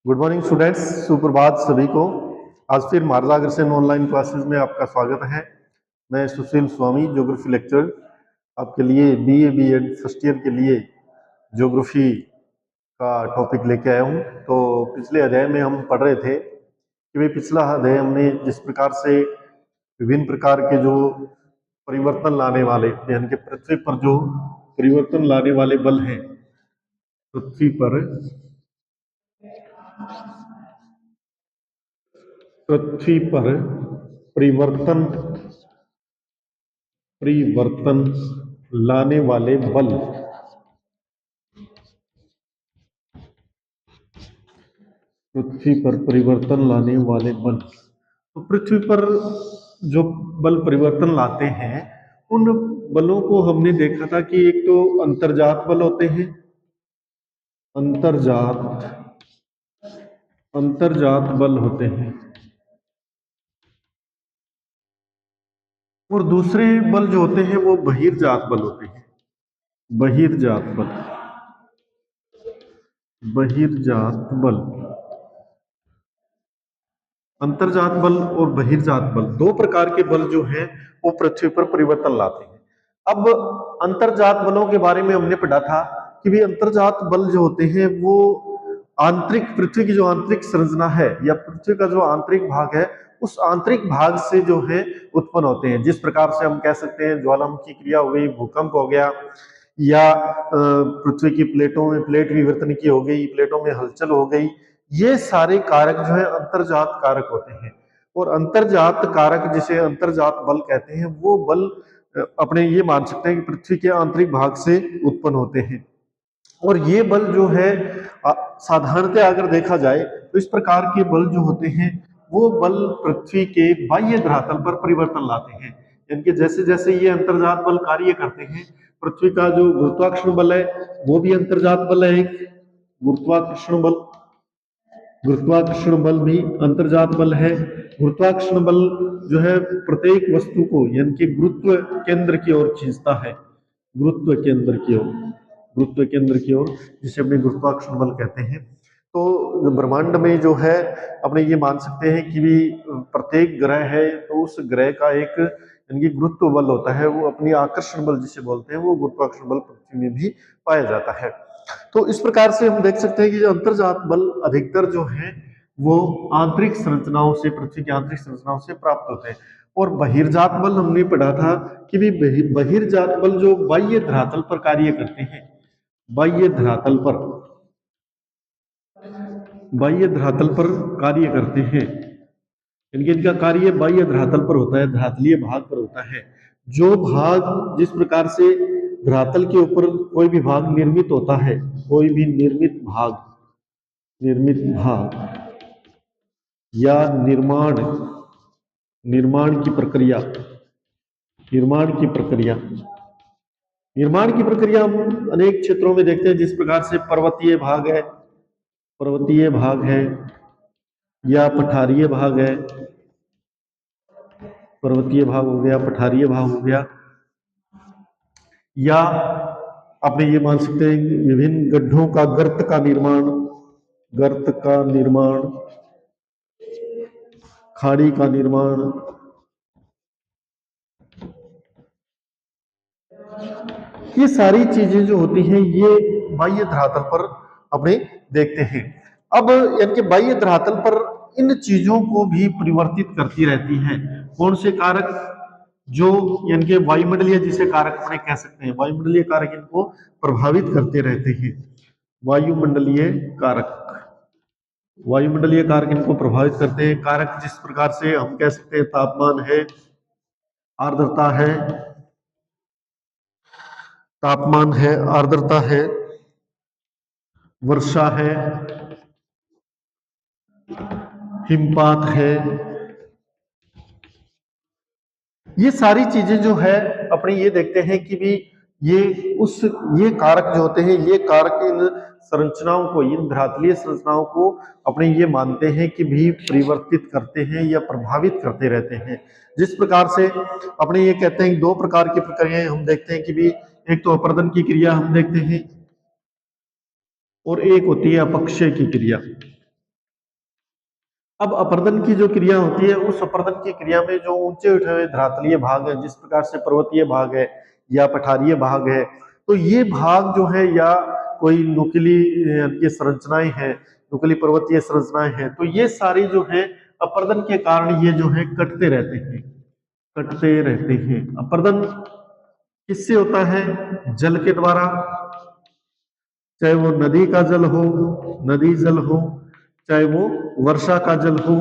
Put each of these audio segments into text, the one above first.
Good morning students, सुप्रभात सभी को। आज फिर मार्गदर्शन ऑनलाइन क्लासेस में आपका स्वागत है। मैं सुशील स्वामी, ज्योग्राफी लेक्चर आपके लिए बीए बीएड फर्स्ट ईयर के लिए ज्योग्राफी का टॉपिक लेके आया हूँ। तो पिछले अध्याय में हम पढ़ रहे थे कि भाई पिछला अध्याय हमने जिस प्रकार से विभिन्न प्रकार के जो परिवर्तन लाने वाले यानी कि पृथ्वी पर जो परिवर्तन लाने वाले बल हैं, पृथ्वी पर परिवर्तन परिवर्तन लाने वाले बल, पृथ्वी पर परिवर्तन लाने वाले बल। तो पृथ्वी पर जो बल परिवर्तन लाते हैं उन बलों को हमने देखा था कि एक तो अंतर्जात बल होते हैं, अंतर्जात अंतर्जात बल होते हैं, और दूसरे बल जो होते हैं वो बहिर्जात बल होते हैं। बहिर्जात बल, बहिर्जात बल, अंतर्जात बल और बहिर्जात बल दो प्रकार के बल जो हैं वो पृथ्वी पर परिवर्तन लाते हैं। अब अंतर्जात बलों के बारे में हमने पढ़ा था कि भी अंतर्जात बल जो होते हैं वो आंतरिक, पृथ्वी की जो आंतरिक संरचना है या पृथ्वी का जो आंतरिक भाग है उस आंतरिक भाग से जो है उत्पन्न होते हैं। जिस प्रकार से हम कह सकते हैं ज्वालामुखी क्रिया हो गई, भूकंप हो गया, या पृथ्वी की प्लेटों में प्लेट विवर्तन की हो गई, प्लेटों में हलचल हो गई, ये सारे कारक जो है अंतर्जात कारक होते हैं। और अंतर्जात कारक जिसे अंतर्जात बल कहते हैं वो बल अपने ये मान सकते हैं कि पृथ्वी के आंतरिक भाग से उत्पन्न होते हैं। और ये बल जो है साधारणतः अगर देखा जाए तो इस प्रकार के बल जो होते हैं वो बल पृथ्वी के बाह्य धरातल पर परिवर्तन लाते हैं। यानी जैसे जैसे ये अंतर्जात बल कार्य करते हैं, पृथ्वी का जो गुरुत्वाकर्षण बल है वो भी अंतर्जात बल है। एक गुरुत्वाकर्षण बल, गुरुत्वाकर्षण बल भी अंतर्जात बल है। गुरुत्वाकर्षण बल जो है प्रत्येक वस्तु को यानी कि गुरुत्व केंद्र की ओर खींचता है, गुरुत्व केंद्र की ओर, गुरुत्व केंद्र की ओर, जिसे अपने गुरुत्वाकर्षण बल कहते हैं। तो ब्रह्मांड में जो है अपने ये मान सकते हैं कि भी प्रत्येक ग्रह है तो उस ग्रह का एक यानी कि गुरुत्व बल होता है, वो अपनी आकर्षण बल जिसे बोलते हैं वो गुरुत्वाकर्षण बल पृथ्वी में भी पाया जाता है। तो इस प्रकार से हम देख सकते हैं कि जो अंतर्जात बल अधिकतर जो है वो आंतरिक संरचनाओं से, पृथ्वी की आंतरिक संरचनाओं से प्राप्त होते हैं। और बहिर्जात बल हमने पढ़ा था कि भी बहिर्जात बल जो बाह्य धरातल पर कार्य करते हैं, बाह्य धरातल पर, बाह्य धरातल पर कार्य करते हैं, इनके इनका कार्य बाह्य धरातल पर होता है, धरातलीय भाग पर होता है। जो भाग जिस प्रकार से धरातल के ऊपर कोई भी भाग निर्मित होता है, कोई भी निर्मित भाग, निर्मित भाग या निर्माण, निर्माण की प्रक्रिया, निर्माण की प्रक्रिया, निर्माण की प्रक्रिया हम अनेक क्षेत्रों में देखते हैं। जिस प्रकार से पर्वतीय भाग है, पर्वतीय भाग है, या पठारीय भाग है, पर्वतीय भाग हो गया, पठारीय भाग हो गया, या अपने ये मान सकते हैं विभिन्न गड्ढों का, गर्त का निर्माण, गर्त का निर्माण, खाड़ी का निर्माण, ये सारी चीजें जो होती हैं ये बाह्य धरातल पर अपने देखते हैं। अब यानी कि बाह्य धरातल पर इन चीजों को भी परिवर्तित करती रहती है कौन से कारक, जो यानी कि वायुमंडलीय जिसे कारक अपने कह सकते हैं, वायुमंडलीय कारक इनको प्रभावित करते रहते हैं। वायुमंडलीय कारक, वायुमंडलीय कारक इनको प्रभावित करते हैं। कारक जिस प्रकार से हम कह सकते हैं तापमान है, आर्द्रता है, तापमान है, आर्द्रता है, वर्षा है, हिमपात है, ये सारी चीजें जो है अपने ये देखते हैं कि भी ये कारक जो होते हैं, ये कारक इन संरचनाओं को, इन धरातलीय संरचनाओं को अपने ये मानते हैं कि भी परिवर्तित करते हैं या प्रभावित करते रहते हैं। जिस प्रकार से अपने ये कहते हैं दो प्रकार की प्रक्रियाएं हम देखते हैं कि भी एक तो अपर्दन की क्रिया हम देखते हैं और एक होती है अपक्षय की क्रिया। अब अपर्दन की जो क्रिया होती है, उस अपर्दन की क्रिया में जो ऊंचे उठे हुए धरातलीय भाग है, जिस प्रकार से पर्वतीय भाग है या पठारीय भाग है, तो ये भाग जो है या कोई नुकीली की संरचनाएं हैं, नुकीली पर्वतीय संरचनाएं हैं, तो ये सारी जो है अपर्दन के कारण ये जो है कटते रहते हैं, कटते रहते हैं। अपर्दन किससे होता है? जल के द्वारा, चाहे वो नदी का जल हो, नदी जल हो, चाहे वो वर्षा का जल हो,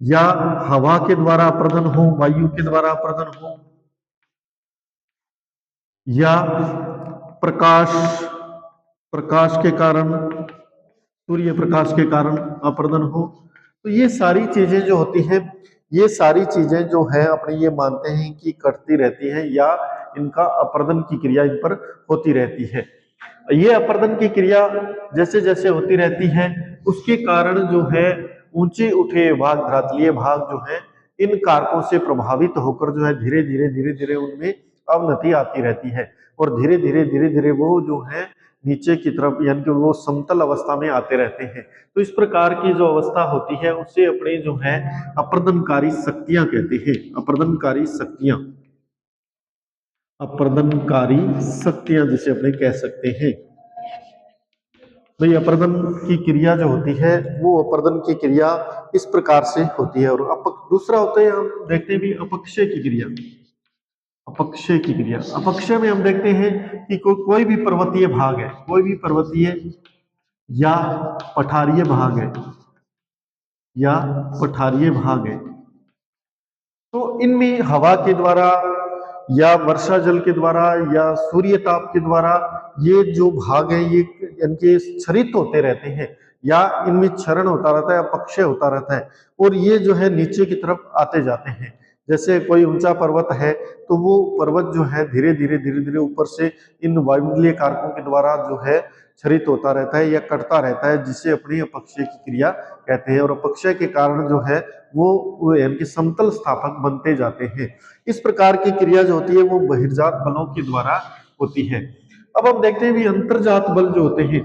या हवा के द्वारा अपर्दन हो, वायु के द्वारा अपर्दन हो, या प्रकाश, प्रकाश के कारण, सूर्य प्रकाश के कारण अपर्दन हो। तो ये सारी चीजें जो होती हैं, ये सारी चीजें जो है अपने ये मानते हैं कि कटती रहती हैं या इनका अपर्दन की क्रिया इन पर होती रहती है। ये अपर्दन की क्रिया जैसे जैसे होती रहती है, उसके कारण जो है ऊंचे उठे भाग, धरातलीय भाग जो है, इन कारकों से प्रभावित होकर जो है धीरे धीरे उनमें अवनति आती रहती है, और धीरे धीरे वो जो है नीचे की तरफ, यानी कि वो समतल अवस्था में आते रहते हैं। तो इस प्रकार की जो अवस्था होती है उसे अपने जो है अपर्दनकारी शक्तियां कहते हैं, अपर्दनकारी शक्तियां, अपर्दनकारी शक्तियां जिसे अपने कह सकते हैं। भाई अपर्दन की क्रिया जो होती है, वो अपर्दन की क्रिया इस प्रकार से होती है। और दूसरा होता है, हम देखते हैं भी अपक्षय की क्रिया। अपक्षय की क्रिया, अपक्षय में हम देखते हैं कि कोई भी पर्वतीय भाग है, कोई भी पर्वतीय या पठारीय भाग है, या पठारीय भाग है, तो इनमें हवा के द्वारा या वर्षा जल के द्वारा या सूर्य ताप के द्वारा ये जो भाग है ये इनके क्षरित होते रहते हैं, या इनमें क्षरण होता रहता है, अपक्षय होता रहता है, और ये जो है नीचे की तरफ आते जाते हैं। जैसे कोई ऊंचा पर्वत है, तो वो पर्वत जो है धीरे धीरे ऊपर से इन वायुमंडलीय कारकों के द्वारा जो है क्षरित होता रहता है या कटता रहता है, जिसे अपनी अपक्षय की क्रिया कहते हैं। और अपक्षय के कारण जो है वो यानी कि समतल स्थापक बनते जाते हैं। इस प्रकार की क्रिया जो होती है वो बहिर्जात बलों के द्वारा होती है। अब हम देखते हैं भी अंतर्जात बल जो होते हैं,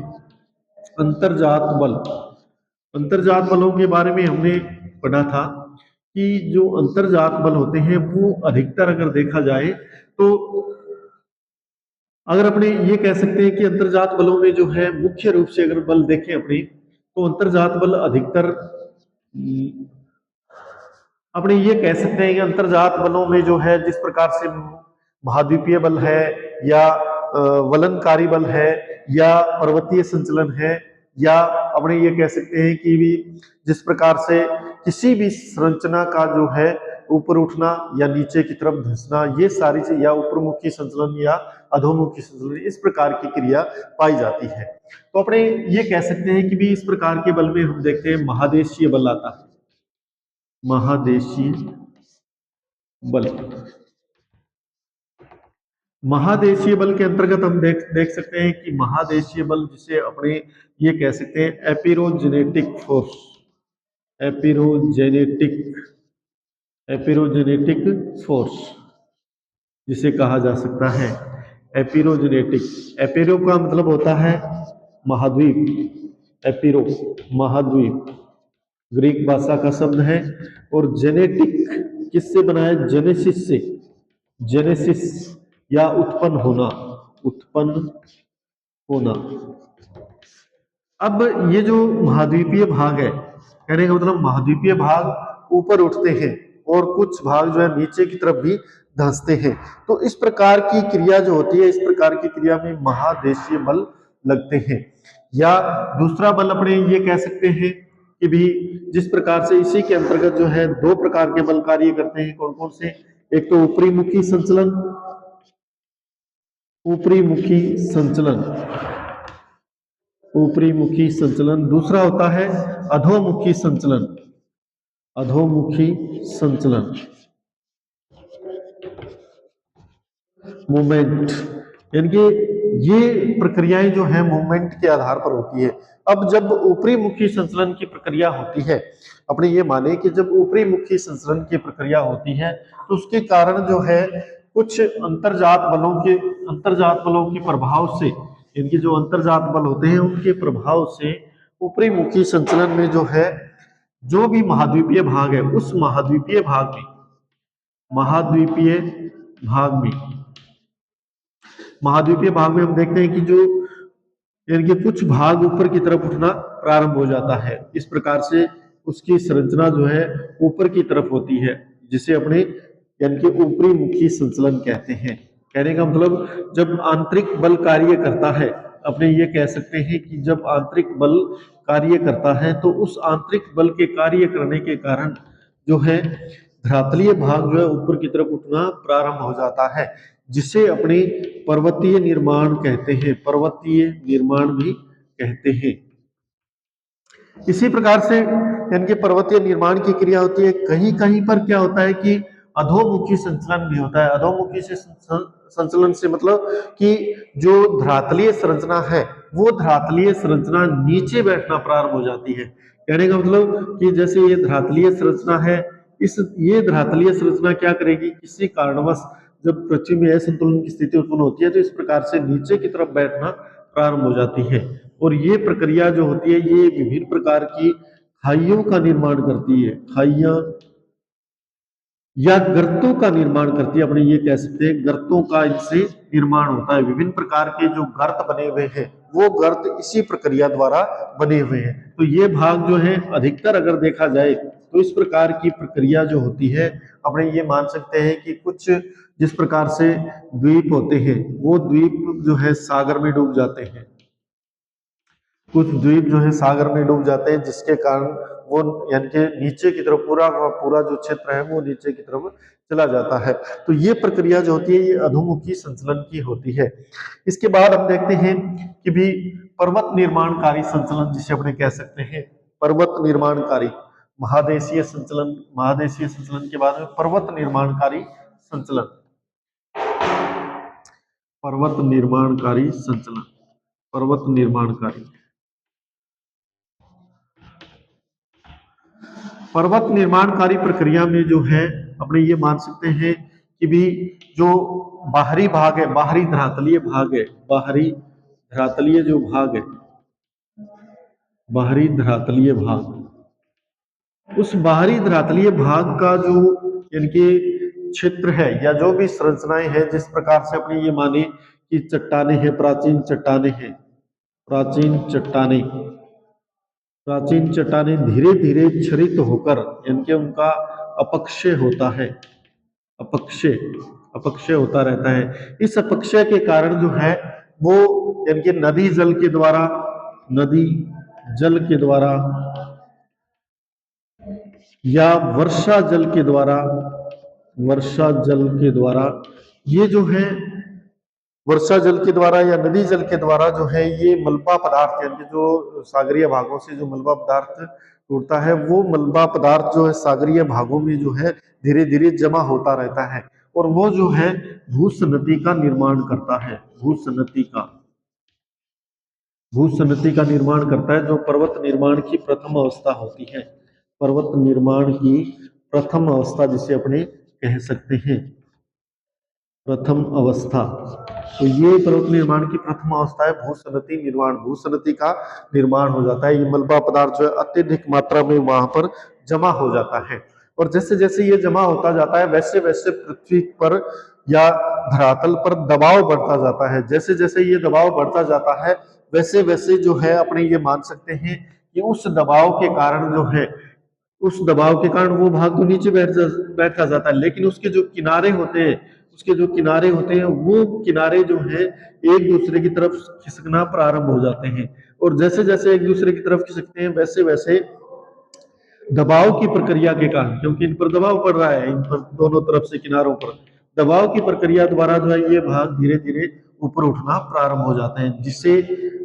अंतर्जात बल, अंतर्जात बलों के बारे में हमने पढ़ा था कि जो अंतर्जात बल होते हैं वो अधिकतर अगर देखा जाए तो, अगर अपने ये कह सकते हैं कि अंतर्जात बलों में जो है मुख्य रूप से अगर बल देखें अपने, तो अंतर्जात बल अधिकतर अपने ये कह सकते हैं कि अंतर्जात बलों में जो है जिस प्रकार से महाद्वीपीय बल है, या वलनकारी बल है, या पर्वतीय संचलन है, या अपने ये कह सकते हैं कि भी जिस प्रकार से किसी भी संरचना का जो है ऊपर उठना या नीचे की तरफ धंसना, ये सारी चीज, या ऊपरमुखी संचलन या अधोमुखी संचलन, इस प्रकार की क्रिया पाई जाती है। तो अपने ये कह सकते हैं कि भी इस प्रकार के बल में हम देखते हैं महादेशीय बल आता है, महादेशीय बल। महादेशीय बल के अंतर्गत हम देख सकते हैं कि महादेशीय बल जिसे अपने ये कह सकते हैं एपिरोजेनेटिक फोर्स, एपिरोजेनेटिक, एपिरोजेनेटिक फोर्स जिसे कहा जा सकता है एपिरोजेनेटिक। एपिरो का मतलब होता है महाद्वीप, एपिरो महाद्वीप ग्रीक भाषा का शब्द है। और जेनेटिक किससे बना है? जेनेसिस से, जेनेसिस या उत्पन्न होना, उत्पन्न होना। अब ये जो महाद्वीपीय भाग है, कहने का मतलब महाद्वीपीय भाग ऊपर उठते हैं और कुछ भाग जो है नीचे की तरफ भी धंसते हैं। तो इस प्रकार की क्रिया जो होती है, इस प्रकार की क्रिया में महादेशीय बल लगते हैं। या दूसरा बल अपने ये कह सकते हैं कि भी जिस प्रकार से इसी के अंतर्गत जो है दो प्रकार के बल कार्य करते हैं। कौन कौन से? एक तो ऊपरी मुखी संचलन, ऊपरी मुखी संचलन, ऊपरी मुखी संचलन। दूसरा होता है अधोमुखी संचलन, अधोमुखी संचलन, मूवमेंट। यानी कि ये प्रक्रियाएं जो है मूवमेंट के आधार पर होती है। अब जब ऊपरी मुखी संचलन की प्रक्रिया होती है, अपने ये माने कि जब ऊपरी मुखी संचलन की प्रक्रिया होती है तो उसके कारण जो है कुछ अंतर्जात बलों के प्रभाव से, इनके जो अंतर्जात बल होते हैं उनके प्रभाव से ऊपरी मुखी संचलन में जो है जो भी महाद्वीपीय भाग है उस महाद्वीपीय भाग में महाद्वीपीय भाग में हम देखते हैं कि जो यानी कि कुछ भाग ऊपर की तरफ उठना प्रारंभ हो जाता है। इस प्रकार से उसकी संरचना जो है ऊपर की तरफ होती है, जिसे अपने यानी कि ऊपरी मुखी संचलन कहते हैं। कहने का मतलब जब आंतरिक बल कार्य करता है, अपने ये कह सकते हैं कि जब आंतरिक बल कार्य करता है तो उस आंतरिक बल के कार्य करने के कारण जो है धरातलीय भाग जो है ऊपर की तरफ उठना प्रारंभ हो जाता है, जिसे अपने पर्वतीय निर्माण कहते हैं, पर्वतीय निर्माण भी कहते हैं। इसी प्रकार से यानी कि पर्वतीय निर्माण की क्रिया होती है। कहीं कहीं पर क्या होता है कि अधोमुखी संचलन भी होता है। अधोमुखी से संचलन से मतलब कि जो धरातलीय संरचना है वो धरातलीय संरचना नीचे बैठना प्रारंभ हो जाती है। कहने का मतलब कि जैसे ये धरातलीय संरचना है, ये धरातलीय संरचना क्या करेगी, किसी कारणवश जब पृथ्वी में असंतुलन की स्थिति उत्पन्न होती है तो इस प्रकार से नीचे की तरफ बैठना प्रारंभ हो जाती है। और ये प्रक्रिया जो होती है ये विभिन्न प्रकार की खाइयों का निर्माण करती है, खाइयां या गर्तों का निर्माण करती है। अपने ये कह सकते हैं गर्तों का इनसे निर्माण होता है। विभिन्न प्रकार के जो गर्त बने हुए हैं वो गर्त इसी प्रक्रिया द्वारा बने हुए हैं। तो ये भाग जो है अधिकतर अगर देखा जाए तो इस प्रकार की प्रक्रिया जो होती है, अपने ये मान सकते हैं कि कुछ जिस प्रकार से द्वीप होते हैं वो द्वीप जो है सागर में डूब जाते हैं, कुछ द्वीप जो है सागर में डूब जाते हैं, जिसके कारण वो यानी कि नीचे की तरफ पूरा पूरा जो क्षेत्र है वो नीचे की तरफ चला जाता है। तो ये प्रक्रिया जो होती है ये अधोमुखी संचलन की होती है। इसके बाद हम देखते हैं कि भी पर्वत निर्माणकारी संचलन जिसे अपने कह सकते हैं, पर्वत निर्माणकारी महादेशीय संचलन के बाद में पर्वत निर्माणकारी संचलन, पर्वत निर्माणकारी संचलन, पर्वत निर्माणकारी पर्वत निर्माणकारी प्रक्रिया में जो है अपने ये मान सकते हैं कि भी जो बाहरी भाग है, बाहरी धरातलीय भाग है, बाहरी धरातलीय जो भाग है, बाहरी धरातलीय भाग, उस बाहरी धरातलीय भाग का जो यानी कि क्षेत्र है या जो भी संरचनाएं हैं, जिस प्रकार से अपने ये माने कि चट्टाने हैं, प्राचीन चट्टाने हैं, प्राचीन चट्टाने, प्राचीन चट्टाने धीरे धीरे क्षरित होकर यानी कि उनका अपक्षय होता है, अपक्षय अपक्षय होता रहता है। इस अपक्षय के कारण जो है वो यानी कि नदी जल के द्वारा, नदी जल के द्वारा या वर्षा जल के द्वारा, वर्षा जल के द्वारा ये जो है वर्षा जल के द्वारा या नदी जल के द्वारा जो है ये मलबा पदार्थ यानी जो सागरीय भागों से जो मलबा पदार्थ टूटता है वो मलबा पदार्थ जो है सागरीय भागों में जो है धीरे धीरे जमा होता रहता है और वो जो है भूसन्नति का निर्माण करता है, भूसन्नति का निर्माण करता है, जो पर्वत निर्माण की प्रथम अवस्था होती है, पर्वत निर्माण की प्रथम अवस्था जिसे अपने कह सकते हैं प्रथम अवस्था। तो ये पर्वत निर्माण की प्रथम अवस्था है भूसन्नति निर्माण, भूसन्नति का निर्माण हो जाता है। ये मलबा पदार्थ जो है अत्यधिक मात्रा में वहां पर जमा हो जाता है और जैसे जैसे ये जमा होता जाता है वैसे वैसे पृथ्वी पर या धरातल पर दबाव बढ़ता जाता है। जैसे जैसे ये दबाव बढ़ता जाता है वैसे वैसे जो है अपने ये मान सकते हैं कि उस दबाव के कारण जो है, उस दबाव के कारण वो भाग तो नीचे बैठा जाता है, लेकिन उसके जो किनारे होते हैं, उसके जो किनारे होते हैं वो किनारे जो है एक दूसरे की तरफ खिसकना प्रारंभ हो जाते हैं और जैसे जैसे एक दूसरे की तरफ खिसकते हैं वैसे वैसे दबाव की प्रक्रिया के कारण, क्योंकि इन पर दबाव पड़ रहा है, इन पर दोनों तरफ से किनारों पर दबाव की प्रक्रिया द्वारा जो है ये भाग धीरे धीरे ऊपर उठना प्रारंभ हो जाते हैं, जिसे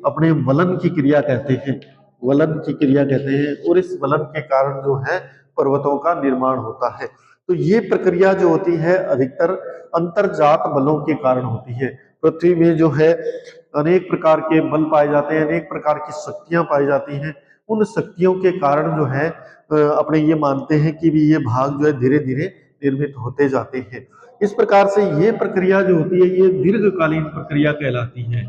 अपने वलन की क्रिया कहते हैं, वलन की क्रिया कहते हैं और इस वलन के कारण जो है पर्वतों का निर्माण होता है। तो ये प्रक्रिया जो होती है अधिकतर अंतरजात बलों के कारण होती है। पृथ्वी में जो है अनेक प्रकार के बल पाए जाते हैं, अनेक प्रकार की शक्तियां पाई जाती हैं, उन शक्तियों के कारण जो है अपने ये मानते हैं कि भी ये भाग जो है धीरे धीरे निर्मित होते जाते हैं। इस प्रकार से ये प्रक्रिया जो होती है ये दीर्घकालीन प्रक्रिया कहलाती है,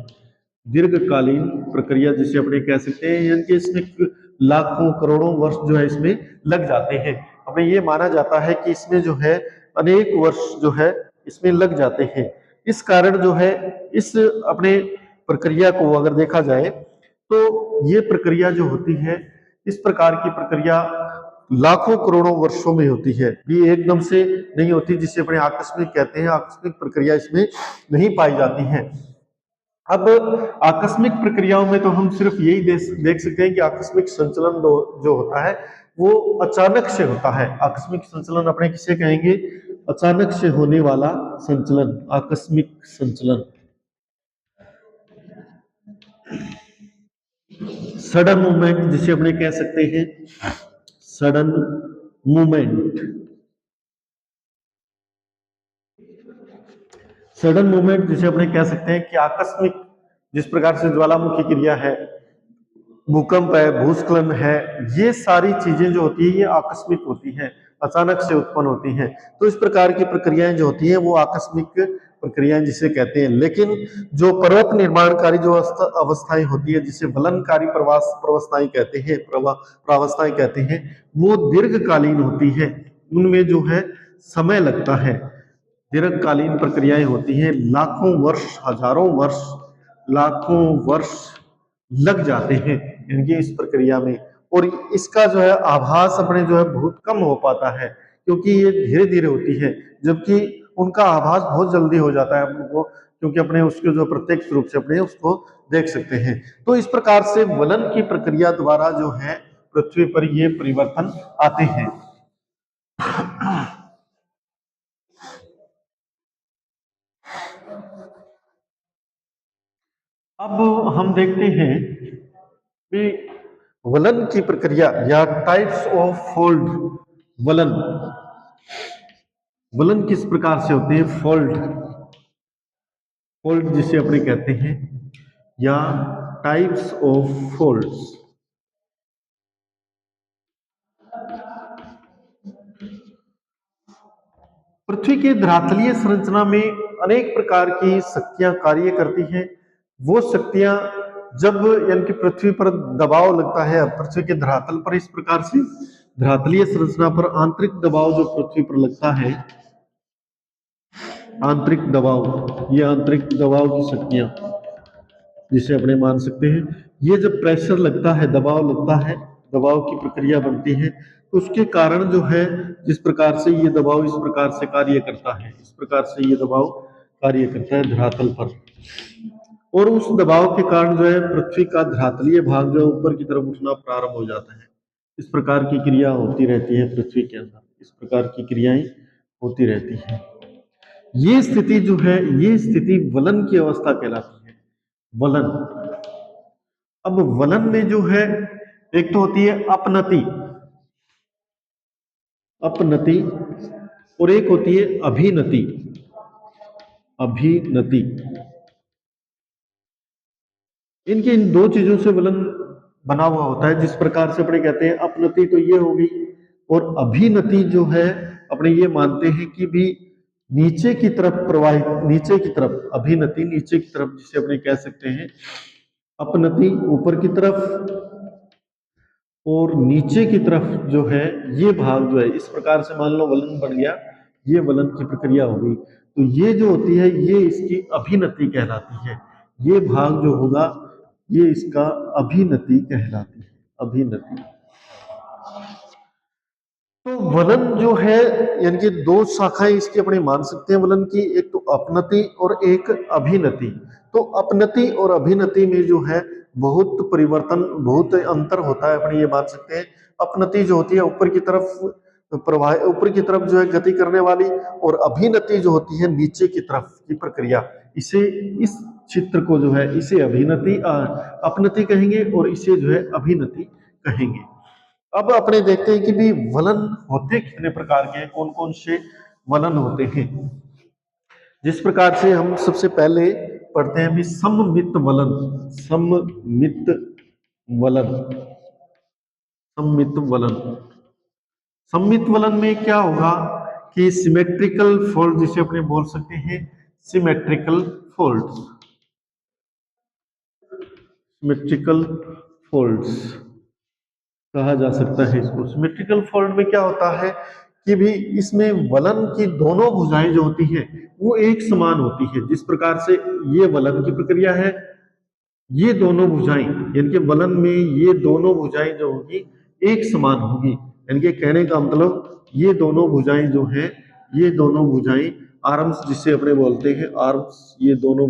दीर्घकालीन प्रक्रिया जिसे अपने कह सकते हैं, यानी कि इसमें लाखों करोड़ों वर्ष जो है इसमें लग जाते हैं। हमें ये माना जाता है कि इसमें जो है अनेक वर्ष जो है इसमें लग जाते हैं। इस कारण जो है इस अपने प्रक्रिया को अगर देखा जाए तो ये प्रक्रिया जो होती है, इस प्रकार की प्रक्रिया लाखों करोड़ों वर्षों में होती है, ये एकदम से नहीं होती, जिसे अपने आकस्मिक कहते हैं। आकस्मिक प्रक्रिया इसमें नहीं पाई जाती है। अब आकस्मिक प्रक्रियाओं में तो हम सिर्फ यही देख सकते हैं कि आकस्मिक संचलन जो होता है वो अचानक से होता है। आकस्मिक संचलन अपने किसे कहेंगे? अचानक से होने वाला संचलन, आकस्मिक संचलन। सडन मूवमेंट जिसे अपने कह सकते हैं, सडन मूवमेंट। सडन मूवमेंट जिसे अपने कह सकते हैं कि आकस्मिक, जिस प्रकार से ज्वालामुखी क्रिया है, भूकंप है, भूस्खलन है, ये सारी चीजें जो होती है ये आकस्मिक होती हैं, अचानक से उत्पन्न होती हैं। तो इस प्रकार की प्रक्रियाएं जो होती हैं वो आकस्मिक प्रक्रियाएं जिसे कहते हैं। लेकिन जो पर्वत निर्माणकारी जो अवस्थाएं होती है, जिसे वलनकारी प्रवस्थाएं कहते हैं, प्रावस्थाएं कहते हैं, वो दीर्घकालीन होती है। उनमें जो है समय लगता है। दीर्घकालीन प्रक्रियाएं होती हैं, लाखों वर्ष, हजारों वर्ष, लाखों वर्ष लग जाते हैं इनकी इस प्रक्रिया में। और इसका जो है आभास अपने जो है बहुत कम हो पाता है, क्योंकि ये धीरे धीरे होती है, जबकि उनका आभास बहुत जल्दी हो जाता है हमको, क्योंकि अपने उसके जो प्रत्यक्ष रूप से अपने उसको देख सकते हैं। तो इस प्रकार से वलन की प्रक्रिया द्वारा जो है पृथ्वी पर ये परिवर्तन आते हैं। अब हम देखते हैं कि वलन की प्रक्रिया या टाइप्स ऑफ फोल्ड वलन, वलन किस प्रकार से होते हैं? फोल्ड, फोल्ड जिसे अपने कहते हैं, या टाइप्स ऑफ फोल्ड्स। पृथ्वी के धरातलीय संरचना में अनेक प्रकार की शक्तियां कार्य करती हैं। वो शक्तियां जब यानी कि पृथ्वी पर दबाव लगता है, पृथ्वी के धरातल पर, इस प्रकार से धरातलीय संरचना पर आंतरिक दबाव जो पृथ्वी पर लगता है, आंतरिक दबाव, ये आंतरिक दबाव की शक्तियां जिसे अपने मान सकते हैं, ये जब प्रेशर लगता है, दबाव लगता है, दबाव की प्रक्रिया बनती है, तो उसके कारण जो है जिस प्रकार से ये दबाव इस प्रकार से कार्य करता है, इस प्रकार से ये दबाव कार्य करता है धरातल पर। और उस दबाव के कारण जो है पृथ्वी का धरातलीय भाग जो है ऊपर की तरफ उठना प्रारंभ हो जाता है। इस प्रकार की क्रिया होती रहती है पृथ्वी के अंदर, इस प्रकार की क्रियाएं होती रहती हैं। ये स्थिति जो है, ये स्थिति वलन की अवस्था कहलाती है, वलन। अब वलन में जो है एक तो होती है अपनति, अपनति, और एक होती है अभिनति, अभिनति। इनके इन दो चीजों से वलन बना हुआ होता है। जिस प्रकार से अपने कहते हैं अपनति तो ये होगी, और अभिनति जो है अपने ये मानते हैं कि भी नीचे की तरफ प्रवाहित, नीचे की तरफ, अभिनति नीचे की तरफ जिसे अपने कह सकते हैं, अपनति ऊपर की तरफ, और नीचे की तरफ जो है ये भाग जो है इस प्रकार से मान लो वलन बन गया, ये वलन की प्रक्रिया हो गई। तो ये जो होती है ये इसकी अभिनति कहलाती है। ये भाग जो होगा ये इसका अभिनति कहलाती है, अभिनति। तो वलन जो है यानी कि दो शाखाएं इसकी अपने मान सकते हैं वलन की, एक तो अपनति और एक अभिनति। तो अपनति और अभिनति में जो है बहुत परिवर्तन, बहुत अंतर होता है, अपने ये मान सकते हैं। अपनति जो होती है ऊपर की तरफ प्रवाह, ऊपर की तरफ जो है गति करने वाली, और अभिनति जो होती है नीचे की तरफ की प्रक्रिया। इसे, इस चित्र को जो है इसे अभिनति अपनति कहेंगे, और इसे जो है अभिनति कहेंगे। अब अपने देखते हैं कि भी वलन होते कितने प्रकार के हैं, कौन कौन से वलन होते हैं। जिस प्रकार से हम सबसे पहले पढ़ते हैं भी सममित वलन, सममित वलन, सममित वलन। सममित वलन में क्या होगा कि सिमेट्रिकल फोल्ड जिसे अपने बोल सकते हैं, सिमेट्रिकल फोल्ड्स। सिमेट्रिकल फोल्ड्स कहा जा सकता है इसको। सिमेट्रिकल फोल्ड में क्या होता है कि भी इसमें वलन की दोनों भुजाएं जो होती हैं वो एक समान होती है। जिस प्रकार से ये वलन की प्रक्रिया है, ये दोनों भुजाएं यानी कि वलन में ये दोनों भुजाएं जो होगी एक समान होगी। यानी कि कहने का मतलब ये दोनों भुजाएं जो है, ये दोनों भुजाएं आर्म्स जिसे अपने बोलते हैं आर्म्स, ये दोनों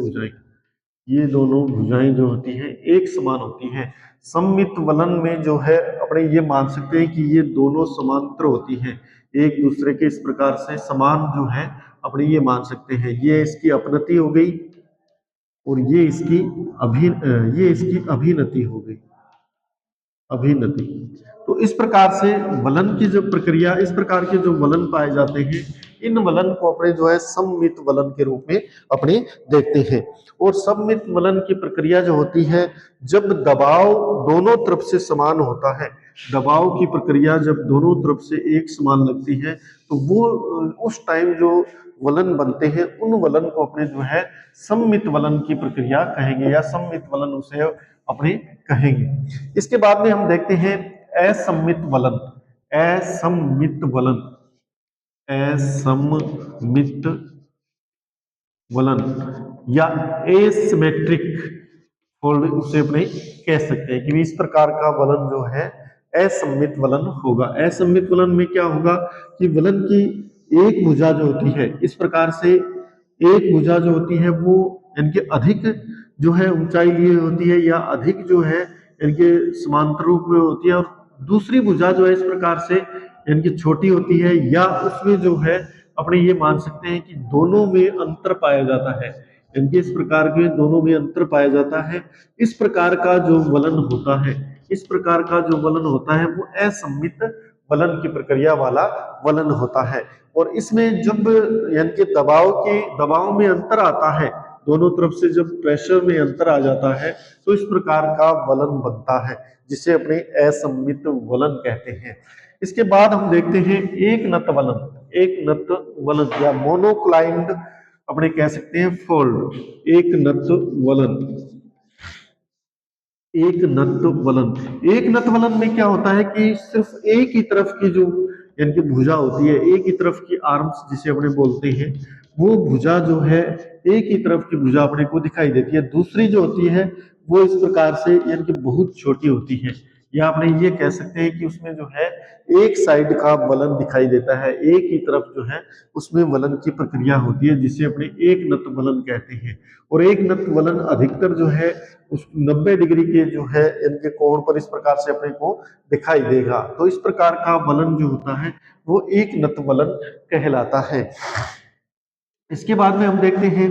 भुजाएं जो होती हैं एक समान होती हैं। सममित वलन में जो है अपने ये मान सकते हैं कि ये दोनों समांतर होती हैं, एक दूसरे के इस प्रकार से समान जो है अपने ये मान सकते हैं। ये इसकी अपनति हो गई और ये इसकी अभिनति हो गई, अभिनति। तो इस प्रकार से वलन की जो प्रक्रिया, इस प्रकार के जो वलन पाए जाते हैं, इन वलन को अपने जो है सममित वलन के रूप में अपने देखते हैं। और सममित वलन की प्रक्रिया जो होती है जब दबाव दोनों तरफ से समान होता है, दबाव की प्रक्रिया जब दोनों तरफ से एक समान लगती है तो वो उस टाइम जो वलन बनते हैं उन वलन को अपने जो है सममित वलन की प्रक्रिया कहेंगे या सममित वलन उसे अपने कहेंगे। इसके बाद में हम देखते हैं असममित वलन। असममित वलन, असममित वलन या एसिमेट्रिक फोल्ड उसे अपने कह सकते हैं कि इस प्रकार का वलन जो है असममित वलन होगा। असममित वलन में क्या होगा कि वलन की एक भुजा जो होती है, इस प्रकार से एक भुजा जो होती है वो इनके अधिक जो है ऊंचाई लिए होती है या अधिक जो है इनके समांतर रूप में होती है, और दूसरी भुजा जो है इस प्रकार से इनकी छोटी होती है, या उसमें जो है अपने ये मान सकते हैं कि दोनों में अंतर पाया जाता है। इनके इस प्रकार के दोनों में अंतर पाया जाता है। इस प्रकार का जो वलन होता है, इस प्रकार का जो वलन होता है वो असममित वलन की प्रक्रिया वाला वलन होता है। और इसमें जब यानी कि दबाव में अंतर आता है, दोनों तरफ से जब प्रेशर में अंतर आ जाता है तो इस प्रकार का वलन बनता है जिसे अपने असममित वलन कहते हैं। इसके बाद हम देखते हैं एक नत वलन। एक नत वलन या मोनोक्लाइंड अपने कह सकते हैं फोल्ड। एक नत वलन, एक नत वलन। एक नत वलन में क्या होता है कि सिर्फ एक ही तरफ की जो यानी कि भुजा होती है, एक ही तरफ की आर्म्स जिसे अपने बोलते हैं, वो भुजा जो है एक ही तरफ की भुजा अपने को दिखाई देती है। दूसरी जो होती है वो इस प्रकार से यानी कि बहुत छोटी होती है, या अपने ये कह सकते हैं कि उसमें जो है एक साइड का वलन दिखाई देता है, एक ही तरफ जो है उसमें वलन की प्रक्रिया होती है जिसे अपने एक नत वलन कहते हैं। और एक नत वलन अधिकतर जो है उस 90 डिग्री के जो है इनके कोण पर इस प्रकार से अपने को दिखाई देगा। तो इस प्रकार का वलन जो होता है वो एक नत वलन कहलाता है। इसके बाद में हम देखते हैं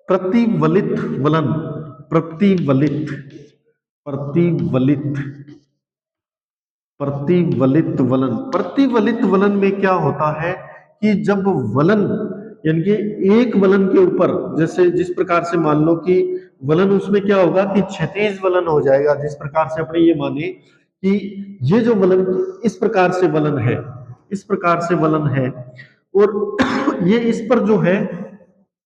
प्रतिवलित वलन। प्रतिवलित, प्रतिवलित, प्रतिवलित वलन। प्रतिवलित वलन में क्या होता है कि जब वलन यानी कि एक वलन के ऊपर, जैसे जिस प्रकार से मान लो कि वलन उसमें क्या होगा कि क्षैतिज वलन हो जाएगा, जिस प्रकार से अपने ये माने कि ये जो वलन इस प्रकार से वलन है, इस प्रकार से वलन है, और ये इस पर जो है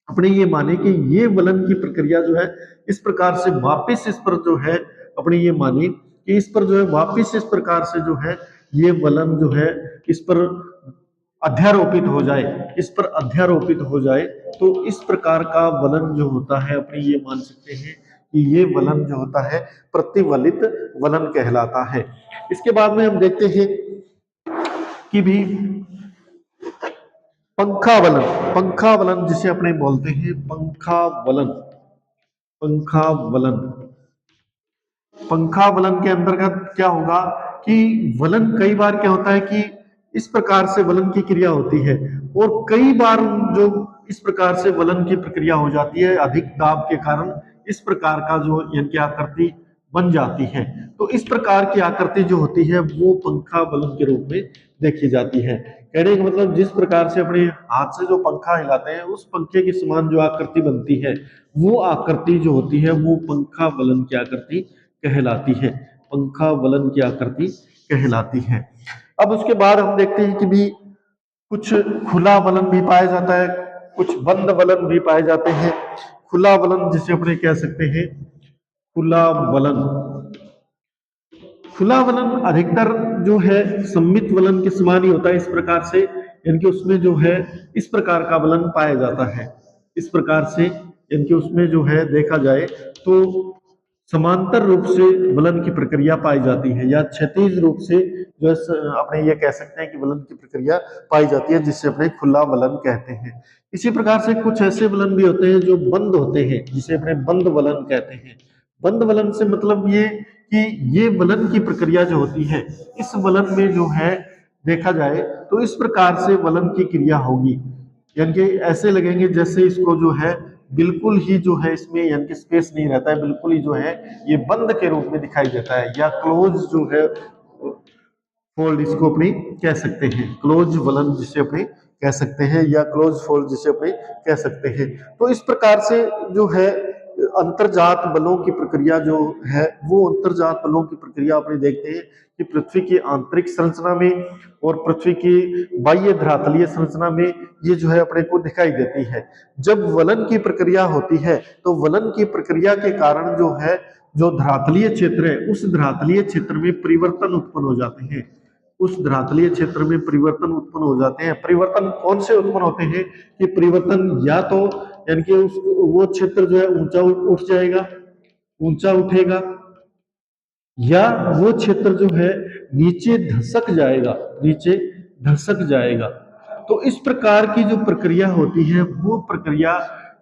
अपने ये माने कि ये वलन की प्रक्रिया जो है इस प्रकार से वापस इस पर जो है अपने ये माने कि इस पर जो है वापस इस प्रकार से जो है ये वलन जो है इस पर अध्यारोपित हो जाए, इस पर अध्यारोपित हो जाए, तो इस प्रकार का वलन जो होता है अपने ये मान सकते हैं कि ये वलन जो होता है प्रतिवलित वलन कहलाता है। इसके बाद में हम देखते हैं कि भी पंखा वलन। पंखा वलन जिसे अपने बोलते हैं पंखा वलन। पंखा वलन, पंखा वलन के अंतर्गत क्या होगा कि वलन कई बार क्या होता है कि इस प्रकार से वलन की क्रिया होती है, और कई बार जो इस प्रकार से वलन की प्रक्रिया हो जाती है अधिक दाब के कारण इस प्रकार का जो यानी कि आकृति बन जाती है। तो इस प्रकार की आकृति जो होती है वो पंखा वलन के रूप में देखी जाती है। कहने का मतलब जिस प्रकार से अपने हाथ से जो पंखा हिलाते हैं उस पंखे के समान जो आकृति बनती है वो आकृति जो होती है वो पंखा वलन की आकृति कहलाती है। पंखा वलन की आकृति कहलाती है। अब उसके बाद हम देखते हैं कि भी कुछ खुला वलन भी पाया जाता है, कुछ बंद वलन भी पाए जाते हैं। खुला वलन जिसे अपने कह सकते हैं खुला वलन। खुला वलन अधिकतर जो है सम्मित वलन के समान ही होता है, इस प्रकार से यानी कि उसमें जो है इस प्रकार का वलन पाया जाता है। इस प्रकार से यानी कि उसमें जो है देखा जाए तो समांतर रूप से वलन की प्रक्रिया पाई जाती है, या क्षैतिज रूप से जो है अपने ये कह सकते हैं कि वलन की प्रक्रिया पाई जाती है, जिससे अपने खुला वलन कहते हैं। इसी प्रकार से कुछ ऐसे वलन भी होते हैं जो बंद होते हैं, जिसे अपने बंद वलन कहते हैं। बंद वलन से मतलब ये कि ये वलन की प्रक्रिया जो होती है, इस वलन में जो है देखा जाए तो इस प्रकार से वलन की क्रिया होगी, यानी कि ऐसे लगेंगे जैसे इसको जो है बिल्कुल ही जो है इसमें यानी कि स्पेस नहीं रहता है, बिल्कुल ही जो है ये बंद के रूप में दिखाई देता है, या क्लोज जो है फोल्ड इसको अपनी कह सकते हैं, क्लोज वलन जिसे अपने कह सकते हैं, या क्लोज फोल्ड जिसे अपने कह सकते हैं। तो इस प्रकार से जो है अंतर्जात बलों की प्रक्रिया जो है, वो अंतर्जात बलों की प्रक्रिया अपने देखते हैं कि पृथ्वी की आंतरिक संरचना में और पृथ्वी की बाह्य धरातलीय संरचना में ये जो है अपने को दिखाई देती है। जब वलन की प्रक्रिया होती है तो वलन की प्रक्रिया के कारण जो है जो धरातलीय क्षेत्र है, उस धरातलीय क्षेत्र में परिवर्तन उत्पन्न हो जाते हैं। उस धरातलीय क्षेत्र में परिवर्तन उत्पन्न हो जाते हैं। परिवर्तन कौन से उत्पन्न होते हैं कि परिवर्तन या तो यानी कि उस वो क्षेत्र जो है ऊंचा उठ जाएगा, ऊंचा उठेगा, या वो क्षेत्र जो है नीचे धसक जाएगा, नीचे धसक जाएगा। तो इस प्रकार की जो प्रक्रिया होती है वो प्रक्रिया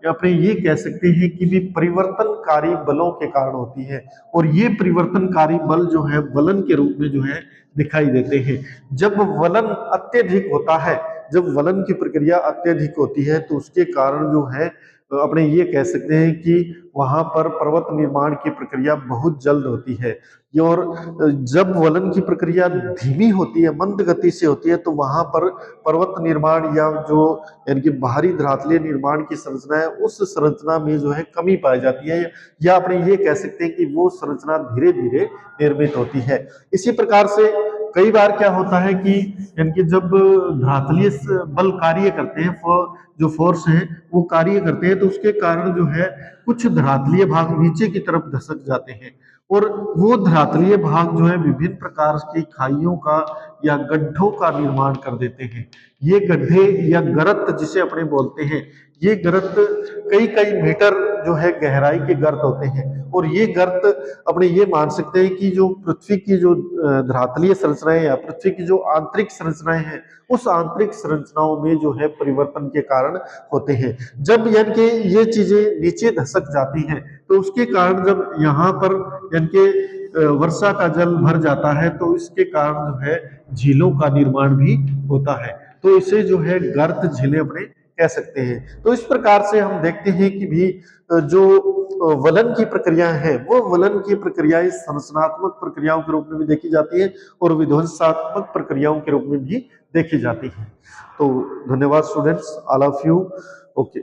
अपने ये कह सकते हैं कि भी परिवर्तनकारी बलों के कारण होती है, और ये परिवर्तनकारी बल जो है वलन के रूप में जो है दिखाई देते हैं। जब वलन अत्यधिक होता है, जब वलन की प्रक्रिया अत्यधिक होती है तो उसके कारण जो है अपने ये कह सकते हैं कि वहां पर पर्वत निर्माण की प्रक्रिया बहुत जल्द होती है। और जब वलन की प्रक्रिया धीमी होती है, मंद गति से होती है, तो वहां पर पर्वत निर्माण या जो यानी कि बाहरी धरातलीय निर्माण की संरचना है, उस संरचना में जो है कमी पाई जाती है, या अपने ये कह सकते हैं कि वो संरचना धीरे धीरे निर्मित होती है। इसी प्रकार से कई बार क्या होता है कि यानी कि जब धरातलीय बल कार्य करते हैं, जो फोर्स है वो कार्य करते हैं, तो उसके कारण जो है कुछ धरातलीय भाग नीचे की तरफ धसक जाते हैं, और वो धरातलीय भाग जो है विभिन्न प्रकार की खाइयों का या गड्ढों का निर्माण कर देते हैं। ये गड्ढे या गर्त जिसे अपने बोलते हैं, ये गर्त कई कई मीटर जो है गहराई के गर्त होते हैं, और ये गर्त अपने ये मान सकते हैं कि जो पृथ्वी की जो धरातलीय संरचनाएं या पृथ्वी की जो आंतरिक संरचनाएं हैं, उस आंतरिक संरचनाओं में जो है परिवर्तन के कारण होते हैं। जब यानी कि ये चीजें नीचे धसक जाती हैं तो उसके कारण जब यहाँ पर यानी कि वर्षा का जल भर जाता है, तो इसके कारण जो है झीलों का निर्माण भी होता है। तो इसे जो है गर्त झीलें अपने कह सकते हैं। तो इस प्रकार से हम देखते हैं कि भी जो वलन की प्रक्रियाएं हैं, वो वलन की प्रक्रियाएं संरचनात्मक प्रक्रियाओं के रूप में भी देखी जाती है और विध्वंसात्मक प्रक्रियाओं के रूप में भी देखी जाती है। तो धन्यवाद students, all of you. Okay.